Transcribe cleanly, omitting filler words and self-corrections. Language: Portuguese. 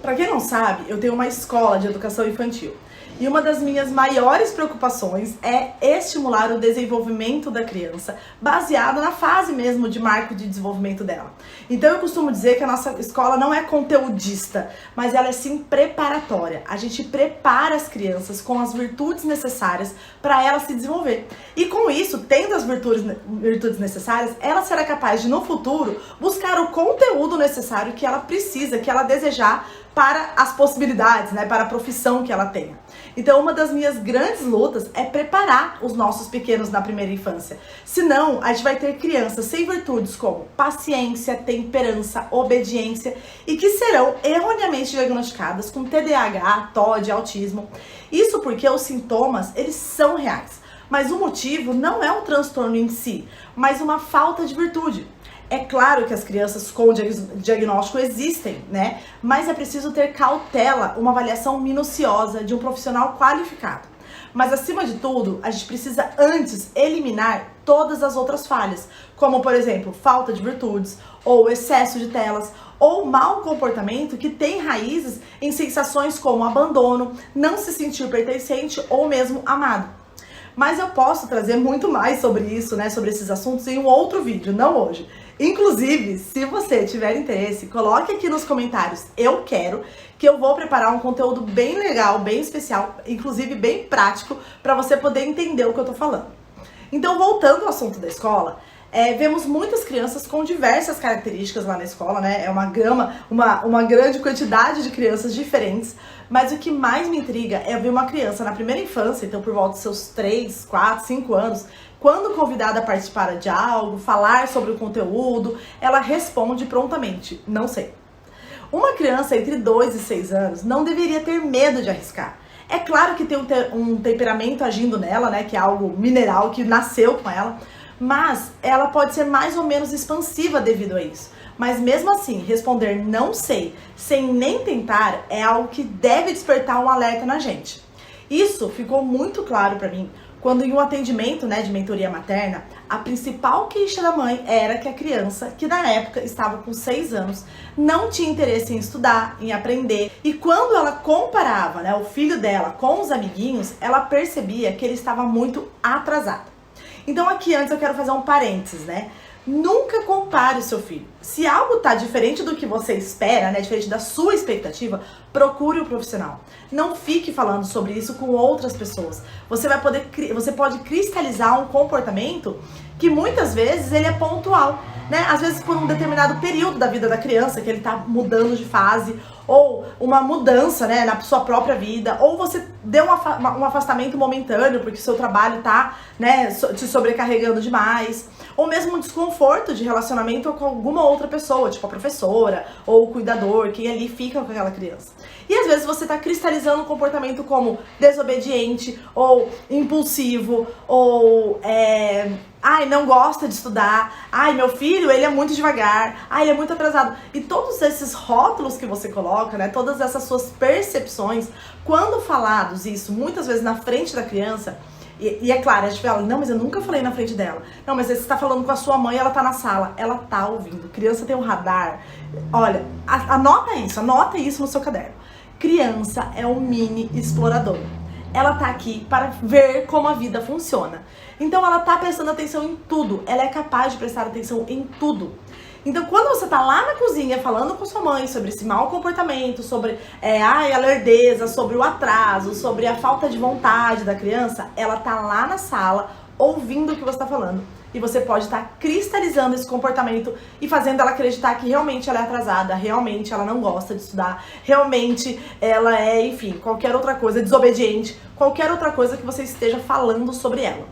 Para quem não sabe, eu tenho uma escola de educação infantil. E uma das minhas maiores preocupações é estimular o desenvolvimento da criança, baseado na fase mesmo de marco de desenvolvimento dela. Então eu costumo dizer que a nossa escola não é conteudista, mas ela é sim preparatória. A gente prepara as crianças com as virtudes necessárias para ela se desenvolver. E com isso, tendo as virtudes necessárias, ela será capaz de, no futuro, buscar o conteúdo necessário que ela precisa, que ela desejar para as possibilidades, né, para a profissão que ela tenha. Então, uma das minhas grandes lutas é preparar os nossos pequenos na primeira infância. Senão, a gente vai ter crianças sem virtudes como paciência, temperança, obediência e que serão erroneamente diagnosticadas com TDAH, TOD, autismo. Isso porque os sintomas, eles são reais. Mas o motivo não é o transtorno em si, mas uma falta de virtude. É claro que as crianças com diagnóstico existem, né? Mas é preciso ter cautela, uma avaliação minuciosa de um profissional qualificado. Mas acima de tudo, a gente precisa antes eliminar todas as outras falhas, como por exemplo, falta de virtudes, ou excesso de telas, ou mau comportamento que tem raízes em sensações como abandono, não se sentir pertencente ou mesmo amado. Mas eu posso trazer muito mais sobre isso, né, sobre esses assuntos em um outro vídeo, não hoje. Inclusive, se você tiver interesse, coloque aqui nos comentários, eu quero, que eu vou preparar um conteúdo bem legal, bem especial, inclusive bem prático, para você poder entender o que eu tô falando. Então, voltando ao assunto da escola, vemos muitas crianças com diversas características lá na escola, né? É uma gama, uma grande quantidade de crianças diferentes, mas o que mais me intriga é ver uma criança na primeira infância, então por volta dos seus 3, 4, 5 anos, quando convidada a participar de algo, falar sobre o conteúdo, ela responde prontamente, não sei. Uma criança entre 2 e 6 anos não deveria ter medo de arriscar. É claro que tem um temperamento agindo nela, né, que é algo mineral, que nasceu com ela, mas ela pode ser mais ou menos expansiva devido a isso. Mas mesmo assim, responder não sei, sem nem tentar, é algo que deve despertar um alerta na gente. Isso ficou muito claro para mim quando em um atendimento, né, de mentoria materna, a principal queixa da mãe era que a criança, que na época estava com 6 anos, não tinha interesse em estudar, em aprender. E quando ela comparava, né, o filho dela com os amiguinhos, ela percebia que ele estava muito atrasado. Então aqui antes eu quero fazer um parênteses, né? Nunca compare o seu filho. Se algo tá diferente do que você espera, né, diferente da sua expectativa, procure um profissional. Não fique falando sobre isso com outras pessoas. Você pode cristalizar um comportamento que muitas vezes ele é pontual, né? Às vezes por um determinado período da vida da criança, que ele tá mudando de fase, ou uma mudança, né, na sua própria vida, ou você deu um afastamento momentâneo porque seu trabalho tá, né, te sobrecarregando demais, ou mesmo um desconforto de relacionamento com alguma outra pessoa, tipo a professora, ou o cuidador, quem ali fica com aquela criança. E às vezes você tá cristalizando um comportamento como desobediente, ou impulsivo, ou ai, não gosta de estudar, ai, meu filho, ele é muito devagar, ai, ele é muito atrasado. E todos esses rótulos que você coloca, né, todas essas suas percepções, quando falados isso, muitas vezes na frente da criança, e é claro, a gente fala, não, mas eu nunca falei na frente dela. Não, mas você tá falando com a sua mãe, ela tá na sala, ela tá ouvindo. Criança tem um radar. Olha, anota isso no seu caderno. Criança é um mini explorador. Ela tá aqui para ver como a vida funciona. Então ela tá prestando atenção em tudo. Ela é capaz de prestar atenção em tudo. Então quando você tá lá na cozinha falando com sua mãe sobre esse mau comportamento, sobre a lerdeza, sobre o atraso, sobre a falta de vontade da criança, ela tá lá na sala ouvindo o que você tá falando. E você pode estar cristalizando esse comportamento e fazendo ela acreditar que realmente ela é atrasada, realmente ela não gosta de estudar, realmente ela é, enfim, qualquer outra coisa, desobediente, qualquer outra coisa que você esteja falando sobre ela.